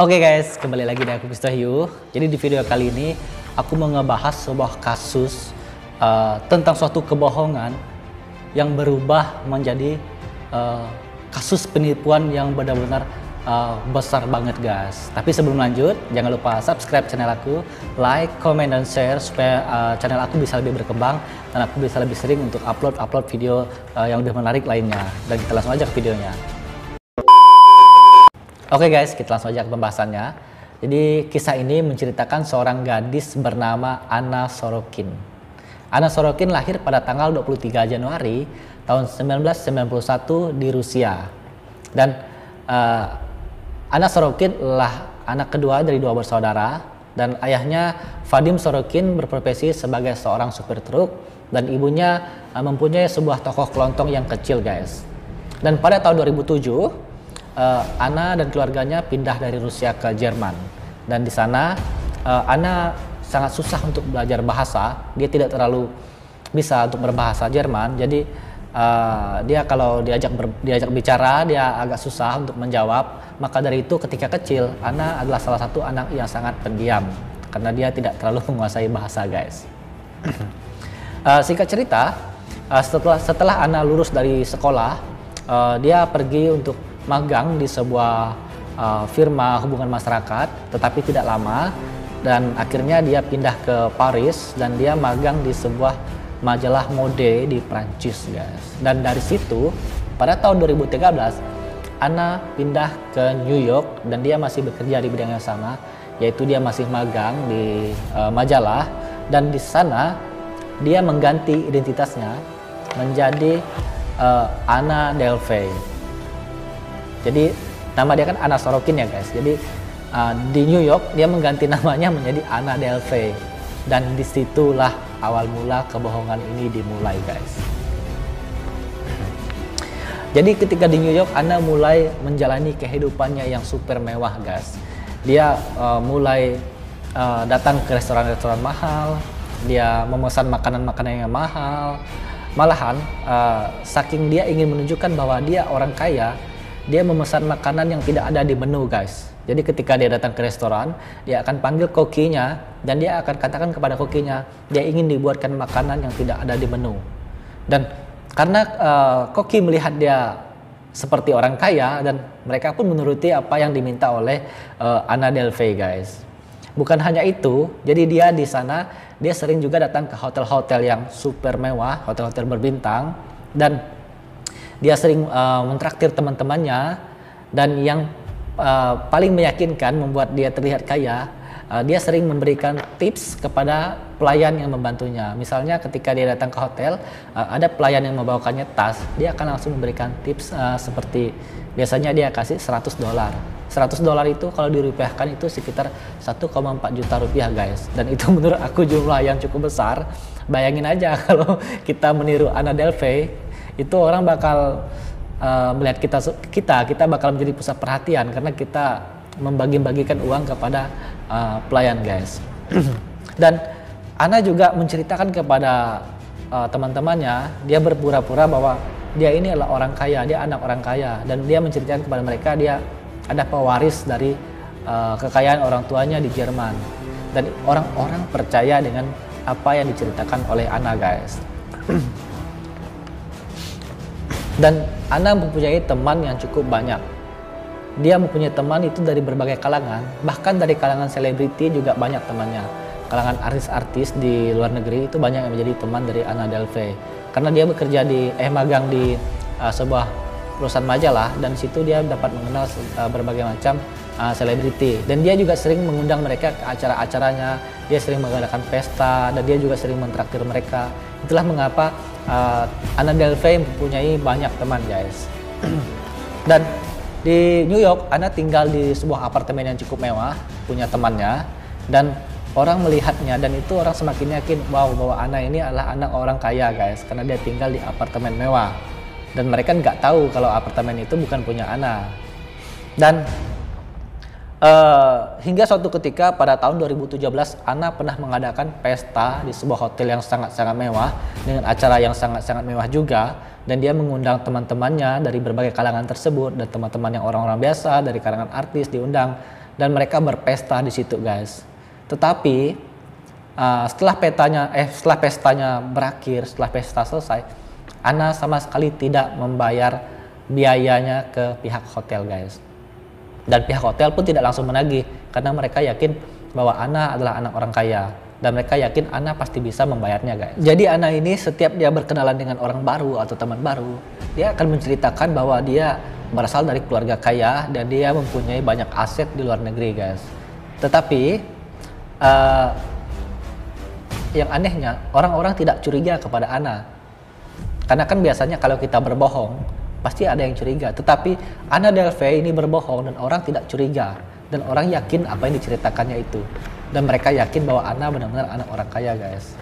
Oke guys, kembali lagi dengan aku Mistahyu. Jadi di video kali ini aku mau ngebahas sebuah kasus tentang suatu kebohongan yang berubah menjadi kasus penipuan yang benar-benar besar banget guys. Tapi sebelum lanjut, jangan lupa subscribe channel aku, like, comment, dan share supaya channel aku bisa lebih berkembang dan aku bisa lebih sering untuk upload video yang lebih menarik lainnya. Dan kita langsung aja ke videonya. Oke guys, kita langsung aja ke pembahasannya. Jadi kisah ini menceritakan seorang gadis bernama Anna Sorokin. Anna Sorokin lahir pada tanggal 23 Januari tahun 1991 di Rusia. Dan Anna Sorokin adalah anak kedua dari dua bersaudara. Dan ayahnya Vadim Sorokin berprofesi sebagai seorang supir truk. Dan ibunya mempunyai sebuah toko kelontong yang kecil guys. Dan pada tahun 2007, Anna dan keluarganya pindah dari Rusia ke Jerman, dan di sana Anna sangat susah untuk belajar bahasa. Dia tidak terlalu bisa untuk berbahasa Jerman, jadi dia kalau diajak bicara dia agak susah untuk menjawab. Maka dari itu ketika kecil Anna adalah salah satu anak yang sangat pendiam karena dia tidak terlalu menguasai bahasa guys. Singkat cerita, setelah Anna lulus dari sekolah, dia pergi untuk magang di sebuah firma hubungan masyarakat, tetapi tidak lama, dan akhirnya dia pindah ke Paris dan dia magang di sebuah majalah mode di Prancis guys. Dan dari situ pada tahun 2013 Anna pindah ke New York dan dia masih bekerja di bidang yang sama, yaitu dia masih magang di majalah, dan di sana dia mengganti identitasnya menjadi Anna Delvey. Jadi nama dia kan Anna Sorokin ya guys. Jadi di New York dia mengganti namanya menjadi Anna Delvey, dan disitulah awal mula kebohongan ini dimulai guys. Jadi ketika di New York Anna mulai menjalani kehidupannya yang super mewah guys. Dia mulai datang ke restoran-restoran mahal, dia memesan makanan-makanan yang mahal. Malahan saking dia ingin menunjukkan bahwa dia orang kaya, dia memesan makanan yang tidak ada di menu guys. Jadi ketika dia datang ke restoran, dia akan panggil kokinya dan dia akan katakan kepada kokinya dia ingin dibuatkan makanan yang tidak ada di menu. Dan karena koki melihat dia seperti orang kaya, dan mereka pun menuruti apa yang diminta oleh Anna Delvey guys. Bukan hanya itu, jadi dia di sana dia sering juga datang ke hotel-hotel yang super mewah, hotel-hotel berbintang, dan dia sering mentraktir teman-temannya. Dan yang paling meyakinkan membuat dia terlihat kaya, dia sering memberikan tips kepada pelayan yang membantunya. Misalnya ketika dia datang ke hotel, ada pelayan yang membawakannya tas, dia akan langsung memberikan tips seperti biasanya dia kasih $100. $100 itu kalau dirupiahkan itu sekitar 1,4 juta rupiah guys. Dan itu menurut aku jumlah yang cukup besar. Bayangin aja kalau kita meniru Anna Delvey, itu orang bakal melihat kita bakal menjadi pusat perhatian karena kita membagi-bagikan uang kepada pelayan guys. Dan Anna juga menceritakan kepada teman-temannya, dia berpura-pura bahwa dia ini adalah orang kaya, dia anak orang kaya, dan dia menceritakan kepada mereka dia ada pewaris dari kekayaan orang tuanya di Jerman. Dan orang-orang percaya dengan apa yang diceritakan oleh Anna guys. Dan Anna mempunyai teman yang cukup banyak. Dia mempunyai teman itu dari berbagai kalangan, bahkan dari kalangan selebriti juga banyak temannya. Kalangan artis-artis di luar negeri itu banyak yang menjadi teman dari Anna Delvey. Karena dia bekerja magang di sebuah perusahaan majalah, dan situ dia dapat mengenal berbagai macam selebriti. Dan dia juga sering mengundang mereka ke acara-acaranya. Dia sering mengadakan pesta, dan dia juga sering mentraktir mereka. Itulah mengapa Anna Delvey mempunyai banyak teman guys. Dan di New York Anna tinggal di sebuah apartemen yang cukup mewah, punya temannya, dan orang melihatnya, dan itu orang semakin yakin bahwa Anna ini adalah anak orang kaya guys, karena dia tinggal di apartemen mewah. Dan mereka nggak tahu kalau apartemen itu bukan punya Anna. Dan hingga suatu ketika pada tahun 2017 Anna pernah mengadakan pesta di sebuah hotel yang sangat-sangat mewah dengan acara yang sangat-sangat mewah juga, dan dia mengundang teman-temannya dari berbagai kalangan tersebut, dan teman-teman yang orang-orang biasa dari kalangan artis diundang. dan mereka berpesta di situ guys. Tetapi setelah pestanya berakhir, setelah pesta selesai, Ana sama sekali tidak membayar biayanya ke pihak hotel guys. Dan pihak hotel pun tidak langsung menagih karena mereka yakin bahwa Ana adalah anak orang kaya dan mereka yakin Ana pasti bisa membayarnya guys. Jadi Ana ini setiap dia berkenalan dengan orang baru atau teman baru, dia akan menceritakan bahwa dia berasal dari keluarga kaya dan dia mempunyai banyak aset di luar negeri guys. Tetapi yang anehnya orang-orang tidak curiga kepada Ana. Karena kan biasanya kalau kita berbohong pasti ada yang curiga. Tetapi Ana Delvey ini berbohong dan orang tidak curiga. Dan orang yakin apa yang diceritakannya itu. Dan mereka yakin bahwa Ana benar-benar anak orang kaya guys.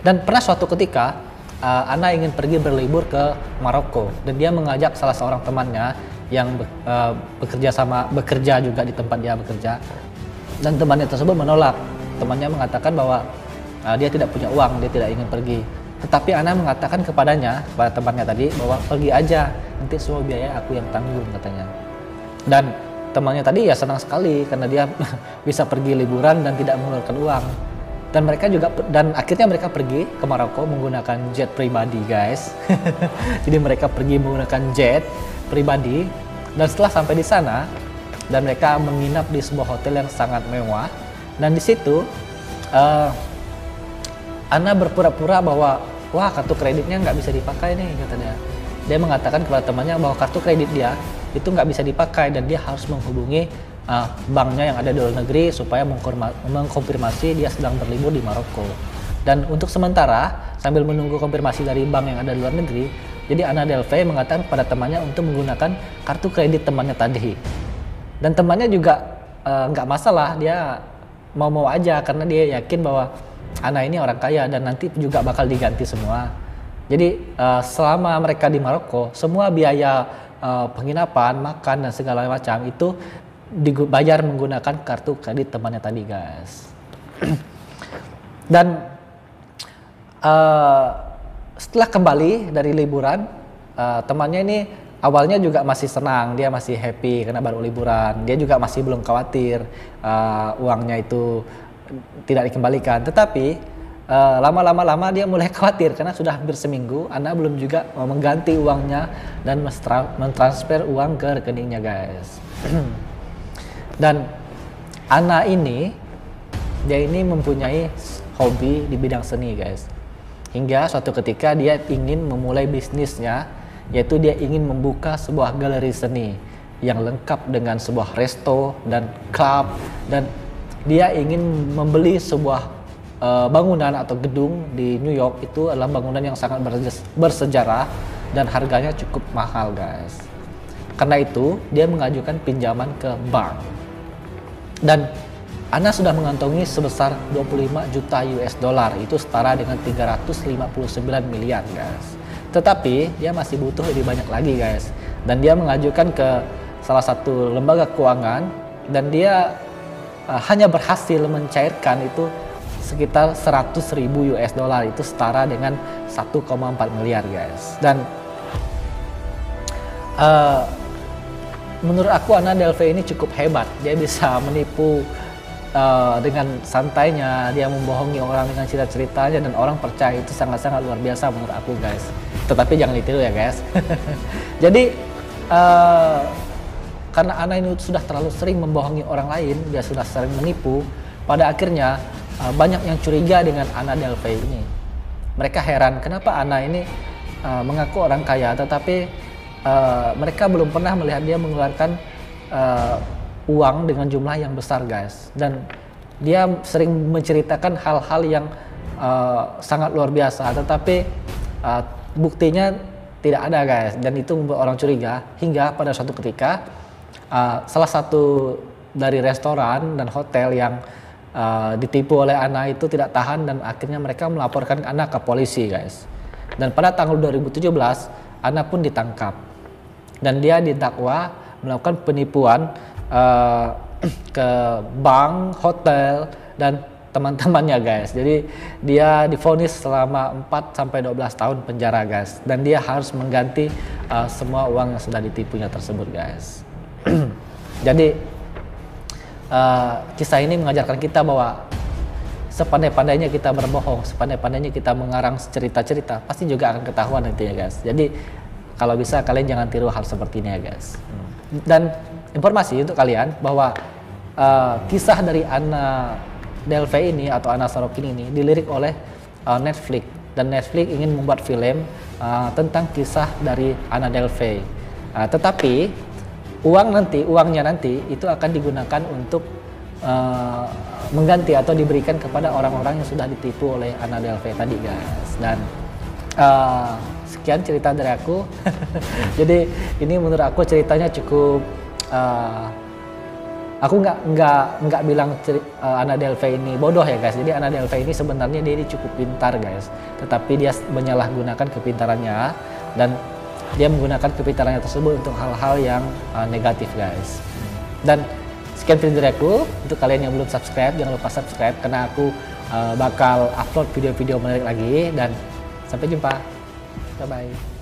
Dan pernah suatu ketika Ana ingin pergi berlibur ke Maroko. Dan dia mengajak salah seorang temannya yang bekerja juga di tempat dia bekerja. Dan temannya tersebut menolak. Temannya mengatakan bahwa dia tidak punya uang, dia tidak ingin pergi. Tetapi Ana mengatakan kepada temannya tadi bahwa pergi aja, nanti semua biaya aku yang tanggung katanya. Dan temannya tadi ya senang sekali karena dia bisa pergi liburan dan tidak mengeluarkan uang. Dan akhirnya mereka pergi ke Maroko menggunakan jet pribadi guys. Jadi mereka pergi menggunakan jet pribadi dan setelah sampai di sana dan mereka menginap di sebuah hotel yang sangat mewah. Dan di situ Ana berpura-pura bahwa wah kartu kreditnya nggak bisa dipakai nih katanya. Dia mengatakan kepada temannya bahwa kartu kredit dia itu nggak bisa dipakai dan dia harus menghubungi banknya yang ada di luar negeri supaya mengkonfirmasi dia sedang berlibur di Maroko. Dan untuk sementara sambil menunggu konfirmasi dari bank yang ada di luar negeri, jadi Ana Delvey mengatakan kepada temannya untuk menggunakan kartu kredit temannya tadi. Dan temannya juga nggak masalah, dia mau aja karena dia yakin bahwa Ana ini orang kaya dan nanti juga bakal diganti semua. Jadi selama mereka di Maroko, semua biaya penginapan, makan dan segala macam itu dibayar menggunakan kartu kredit temannya tadi guys. Dan setelah kembali dari liburan, temannya ini awalnya juga masih senang, dia masih happy karena baru liburan. Dia juga masih belum khawatir uangnya itu tidak dikembalikan. Tetapi lama-lama dia mulai khawatir karena sudah hampir seminggu Ana belum juga mengganti uangnya dan mentransfer uang ke rekeningnya guys. Dan Ana ini dia ini mempunyai hobi di bidang seni guys. Hingga suatu ketika dia ingin memulai bisnisnya, yaitu dia ingin membuka sebuah galeri seni yang lengkap dengan sebuah resto dan klub, dan dia ingin membeli sebuah bangunan atau gedung di New York. Itu adalah bangunan yang sangat bersejarah dan harganya cukup mahal guys. Karena itu dia mengajukan pinjaman ke bank dan Ana sudah mengantongi sebesar 25 juta US dollar, itu setara dengan 359 miliar guys. Tetapi dia masih butuh lebih banyak lagi guys, dan dia mengajukan ke salah satu lembaga keuangan dan dia hanya berhasil mencairkan itu sekitar 100.000 US dollar, itu setara dengan 1,4 miliar guys. Dan menurut aku Ana Delvey ini cukup hebat, dia bisa menipu dengan santainya, dia membohongi orang dengan cerita-ceritanya dan orang percaya. Itu sangat-sangat luar biasa menurut aku guys. Tetapi jangan ditiru ya guys. Jadi karena Ana ini sudah terlalu sering membohongi orang lain, dia sudah sering menipu, pada akhirnya banyak yang curiga dengan Ana Delvey ini. Mereka heran kenapa Ana ini mengaku orang kaya tetapi mereka belum pernah melihat dia mengeluarkan uang dengan jumlah yang besar guys. Dan dia sering menceritakan hal-hal yang sangat luar biasa, tetapi buktinya tidak ada guys, dan itu membuat orang curiga. Hingga pada suatu ketika salah satu dari restoran dan hotel yang ditipu oleh Ana itu tidak tahan dan akhirnya mereka melaporkan Ana ke polisi guys. Dan pada tanggal 2017 Ana pun ditangkap dan dia didakwa melakukan penipuan ke bank, hotel dan teman-temannya guys. Jadi dia divonis selama 4-12 tahun penjara guys, dan dia harus mengganti semua uang yang sudah ditipunya tersebut guys. Jadi kisah ini mengajarkan kita bahwa sepandai-pandainya kita berbohong, sepandai-pandainya kita mengarang cerita-cerita, pasti juga akan ketahuan nantinya guys. Jadi kalau bisa kalian jangan tiru hal seperti ini ya guys. Dan informasi untuk kalian bahwa kisah dari Anna Delvey ini atau Anna Sorokin ini dilirik oleh Netflix, dan Netflix ingin membuat film tentang kisah dari Anna Delvey. Tetapi uangnya nanti itu akan digunakan untuk mengganti atau diberikan kepada orang-orang yang sudah ditipu oleh Anna Delvey tadi guys. Dan sekian cerita dari aku. Jadi ini menurut aku ceritanya cukup aku nggak bilang Anna Delvey ini bodoh ya guys. Jadi Anna Delvey ini sebenarnya dia ini cukup pintar guys, tetapi dia menyalahgunakan kepintarannya dan dia menggunakan kepintarannya tersebut untuk hal-hal yang negatif guys. Dan sekian video dari aku. Untuk kalian yang belum subscribe, jangan lupa subscribe karena aku bakal upload video-video menarik lagi. Dan sampai jumpa, bye bye.